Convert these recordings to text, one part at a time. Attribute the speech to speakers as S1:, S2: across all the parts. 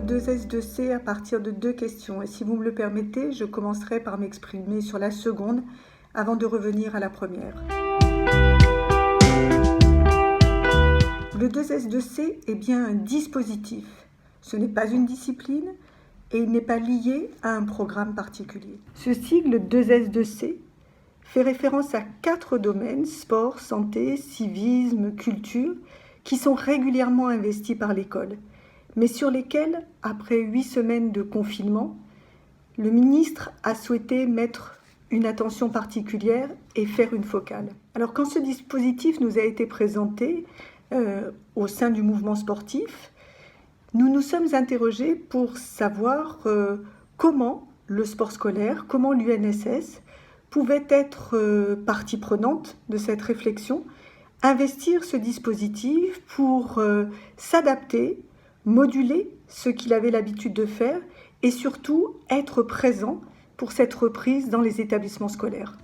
S1: 2S2C à partir de 2 questions. Et si vous me le permettez, je commencerai par m'exprimer sur la seconde avant de revenir à la première. Le 2S2C est bien un dispositif. Ce n'est pas une discipline et il n'est pas lié à un programme particulier. Ce sigle 2S2C fait référence à 4 domaines, sport, santé, civisme, culture, qui sont régulièrement investis par l'école, mais sur lesquels, après 8 semaines de confinement, le ministre a souhaité mettre une attention particulière et faire une focale. Alors quand ce dispositif nous a été présenté au sein du mouvement sportif, nous nous sommes interrogés pour savoir comment le sport scolaire, comment l'UNSS pouvait être partie prenante de cette réflexion, investir ce dispositif pour s'adapter, moduler ce qu'il avait l'habitude de faire et surtout être présent pour cette reprise dans les établissements scolaires.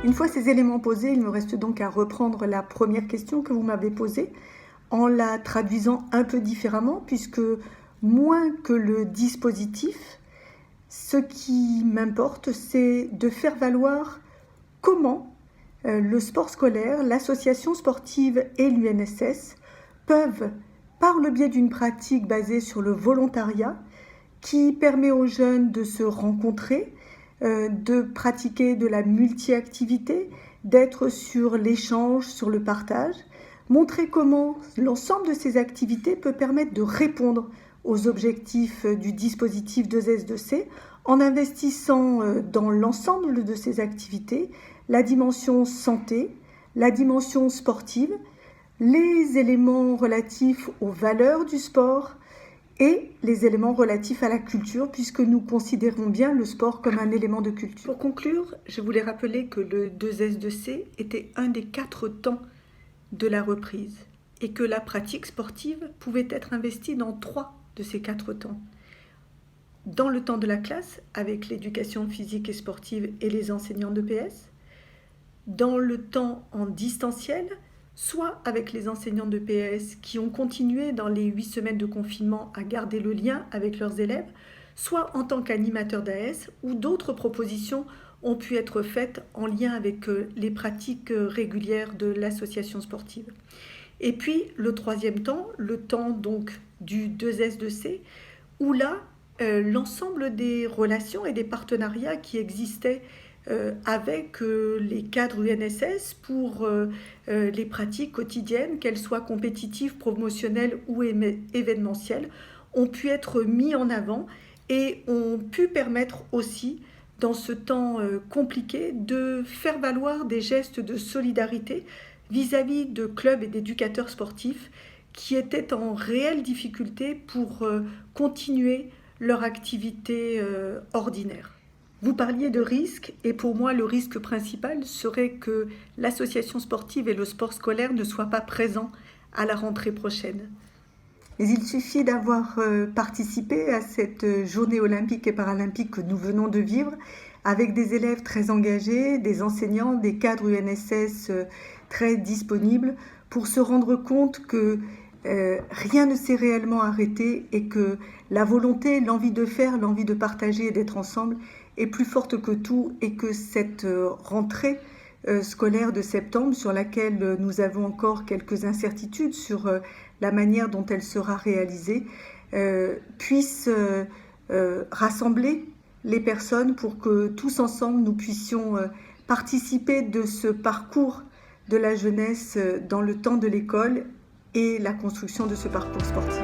S1: Une fois ces éléments posés, il me reste donc à reprendre la première question que vous m'avez posée en la traduisant un peu différemment puisque moins que le dispositif, ce qui m'importe, c'est de faire valoir comment le sport scolaire, l'association sportive et l'UNSS peuvent, par le biais d'une pratique basée sur le volontariat, qui permet aux jeunes de se rencontrer, de pratiquer de la multi-activité, d'être sur l'échange, sur le partage, montrer comment l'ensemble de ces activités peut permettre de répondre aux objectifs du dispositif 2S2C en investissant dans l'ensemble de ces activités la dimension santé, la dimension sportive, les éléments relatifs aux valeurs du sport et les éléments relatifs à la culture puisque nous considérons bien le sport comme un élément de culture. Pour conclure, je voulais rappeler que le 2S2C était un des 4 temps de la reprise et que la pratique sportive pouvait être investie dans 3 de ces 4 temps. Dans le temps de la classe, avec l'éducation physique et sportive et les enseignants d'EPS, dans le temps en distanciel, soit avec les enseignants d'EPS qui ont continué dans les 8 semaines de confinement à garder le lien avec leurs élèves, soit en tant qu'animateurs d'AS, où d'autres propositions ont pu être faites en lien avec les pratiques régulières de l'association sportive. Et puis le 3e temps, le temps donc du 2S2C, où là, l'ensemble des relations et des partenariats qui existaient avec les cadres UNSS pour les pratiques quotidiennes, qu'elles soient compétitives, promotionnelles ou événementielles, ont pu être mis en avant et ont pu permettre aussi, dans ce temps compliqué, de faire valoir des gestes de solidarité vis-à-vis de clubs et d'éducateurs sportifs qui étaient en réelle difficulté pour continuer leur activité ordinaire. Vous parliez de risque et pour moi le risque principal serait que l'association sportive et le sport scolaire ne soient pas présents à la rentrée prochaine. Mais il suffit d'avoir participé à cette journée olympique et paralympique que nous venons de vivre avec des élèves très engagés, des enseignants, des cadres UNSS très disponibles pour se rendre compte que rien ne s'est réellement arrêté et que la volonté, l'envie de faire, l'envie de partager et d'être ensemble est plus forte que tout et que cette rentrée scolaire de septembre, sur laquelle nous avons encore quelques incertitudes sur la manière dont elle sera réalisée, puisse rassembler les personnes pour que tous ensemble nous puissions participer de ce parcours de la jeunesse dans le temps de l'école et la construction de ce parcours sportif.